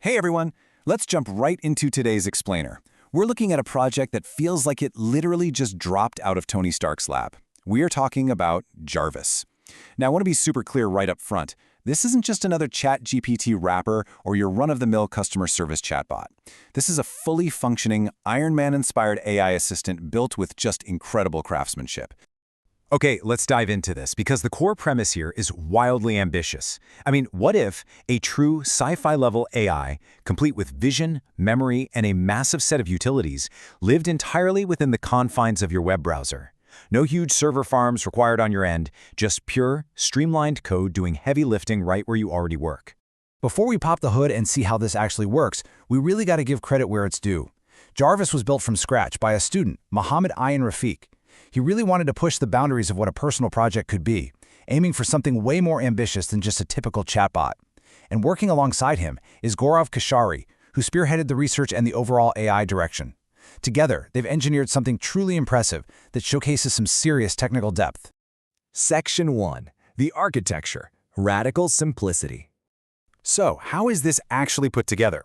Hey everyone, let's jump right into today's explainer. We're looking at a project that feels like it literally just dropped out of Tony Stark's lab. We are talking about JARVIS. Now I want to be super clear right up front. This isn't just another ChatGPT wrapper or your run-of-the-mill customer service chatbot. This is a fully functioning, Iron Man-inspired AI assistant built with just incredible craftsmanship. Okay, let's dive into this, because the core premise here is wildly ambitious. I mean, what if a true sci-fi level AI, complete with vision, memory, and a massive set of utilities, lived entirely within the confines of your web browser? No huge server farms required on your end, just pure, streamlined code doing heavy lifting right where you already work. Before we pop the hood and see how this actually works, we really got to give credit where it's due. JARVIS was built from scratch by a student, Mohammed Ayan Rafiq. He really wanted to push the boundaries of what a personal project could be, aiming for something way more ambitious than just a typical chatbot. And working alongside him is Gaurav Keshari, who spearheaded the research and the overall AI direction. Together, they've engineered something truly impressive that showcases some serious technical depth. Section 1. The Architecture. Radical Simplicity. So, how is this actually put together?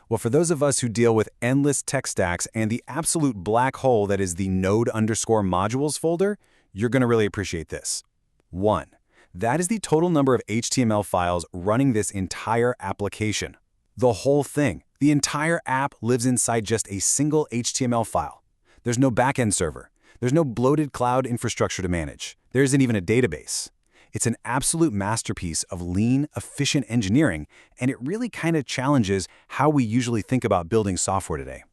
Well, for those of us who deal with endless tech stacks and the absolute black hole that is the node_modules folder, you're going to really appreciate this. 1. That is the total number of HTML files running this entire application. The whole thing, the entire app lives inside just a single HTML file. There's no backend server. There's no bloated cloud infrastructure to manage. There isn't even a database. It's an absolute masterpiece of lean, efficient engineering, and it really kind of challenges how we usually think about building software today.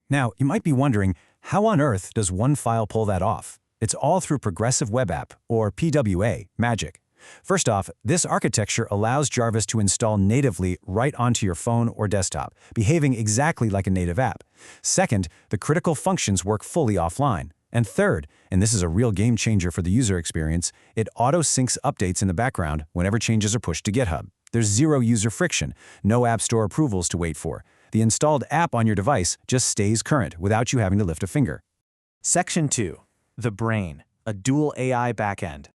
Now, you might be wondering, how on earth does one file pull that off? It's all through Progressive Web App, or PWA, magic. First off, this architecture allows JARVIS to install natively right onto your phone or desktop, behaving exactly like a native app. Second, the critical functions work fully offline. And third, and this is a real game changer for the user experience, it auto-syncs updates in the background whenever changes are pushed to GitHub. There's zero user friction, no App Store approvals to wait for. The installed app on your device just stays current without you having to lift a finger. Section 2. The Brain, a dual AI backend.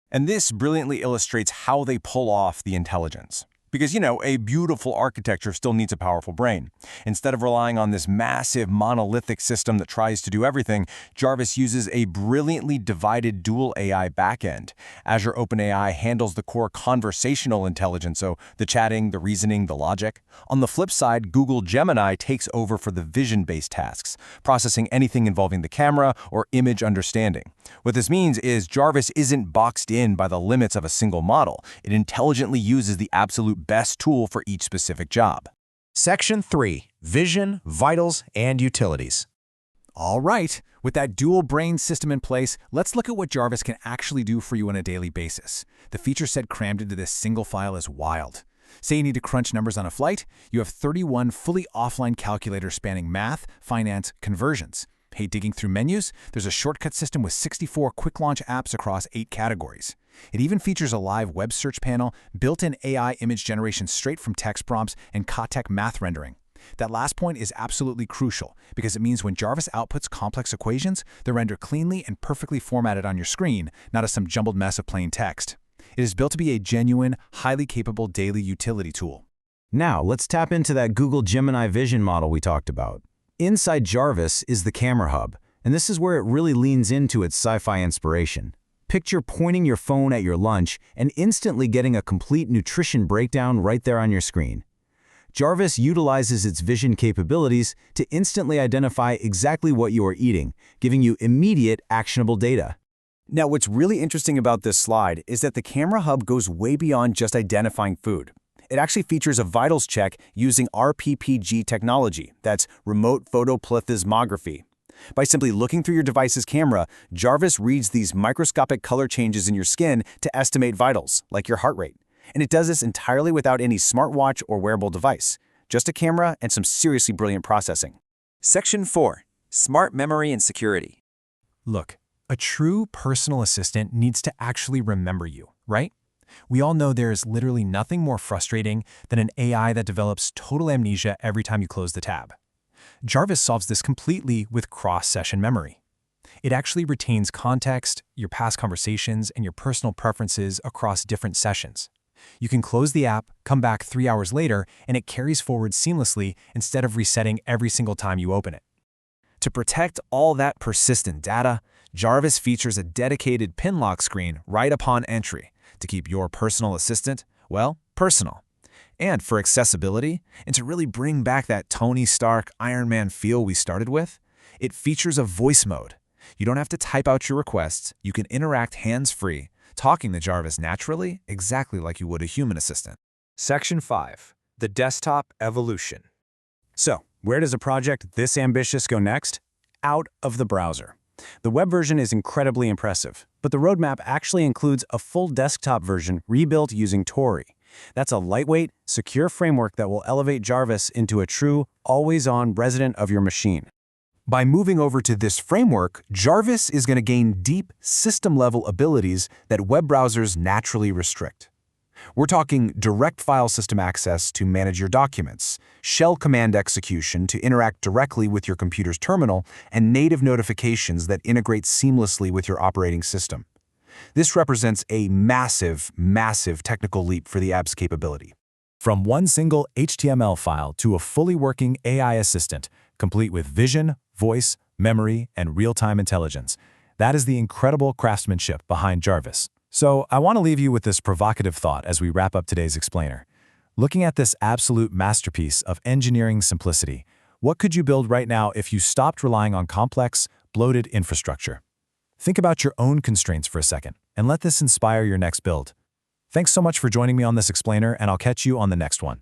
And this brilliantly illustrates how they pull off the intelligence. Because, a beautiful architecture still needs a powerful brain. Instead of relying on this massive monolithic system that tries to do everything, JARVIS uses a brilliantly divided dual AI backend. Azure OpenAI handles the core conversational intelligence, so the chatting, the reasoning, the logic. On the flip side, Google Gemini takes over for the vision-based tasks, processing anything involving the camera or image understanding. What this means is JARVIS isn't boxed in by the limits of a single model. It intelligently uses the absolute best tool for each specific job. Section 3. Vision, Vitals, and Utilities. All right, with that dual brain system in place, let's look at what JARVIS can actually do for you on a daily basis. The feature set crammed into this single file is wild. Say you need to crunch numbers on a flight, you have 31 fully offline calculators spanning math, finance, conversions. Hate digging through menus? There's a shortcut system with 64 quick launch apps across 8 categories. It even features a live web search panel, built-in AI image generation straight from text prompts, and Kotek math rendering. That last point is absolutely crucial, because it means when JARVIS outputs complex equations, they're rendered cleanly and perfectly formatted on your screen, not as some jumbled mess of plain text. It is built to be a genuine, highly capable daily utility tool. Now, let's tap into that Google Gemini vision model we talked about. Inside JARVIS is the camera hub, and this is where it really leans into its sci-fi inspiration. Picture pointing your phone at your lunch and instantly getting a complete nutrition breakdown right there on your screen. JARVIS utilizes its vision capabilities to instantly identify exactly what you are eating, giving you immediate, actionable data. Now, what's really interesting about this slide is that the camera hub goes way beyond just identifying food. It actually features a vitals check using rPPG technology, that's remote photoplethysmography. By simply looking through your device's camera, JARVIS reads these microscopic color changes in your skin to estimate vitals, like your heart rate. And it does this entirely without any smartwatch or wearable device, just a camera and some seriously brilliant processing. Section 4. Smart Memory and Security. Look, a true personal assistant needs to actually remember you, right? We all know there is literally nothing more frustrating than an AI that develops total amnesia every time you close the tab. JARVIS solves this completely with cross-session memory. It actually retains context, your past conversations, and your personal preferences across different sessions. You can close the app, come back 3 hours later, and it carries forward seamlessly instead of resetting every single time you open it. To protect all that persistent data, Jarvis features a dedicated pin lock screen right upon entry to keep your personal assistant, well, personal. And for accessibility, and to really bring back that Tony Stark Iron Man feel we started with, it features a voice mode. You don't have to type out your requests, you can interact hands-free, talking to Jarvis naturally, exactly like you would a human assistant. Section 5. The Desktop Evolution. So, where does a project this ambitious go next? Out of the browser. The web version is incredibly impressive, but the roadmap actually includes a full desktop version rebuilt using Tori. That's a lightweight, secure framework that will elevate Jarvis into a true, always-on resident of your machine. By moving over to this framework, Jarvis is going to gain deep system-level abilities that web browsers naturally restrict. We're talking direct file system access to manage your documents, shell command execution to interact directly with your computer's terminal, and native notifications that integrate seamlessly with your operating system. This represents a massive, massive technical leap for the app's capability. From one single HTML file to a fully working AI assistant, complete with vision, voice, memory, and real-time intelligence. That is the incredible craftsmanship behind Jarvis. So I want to leave you with this provocative thought as we wrap up today's explainer. Looking at this absolute masterpiece of engineering simplicity, what could you build right now if you stopped relying on complex, bloated infrastructure? Think about your own constraints for a second, and let this inspire your next build. Thanks so much for joining me on this explainer, and I'll catch you on the next one.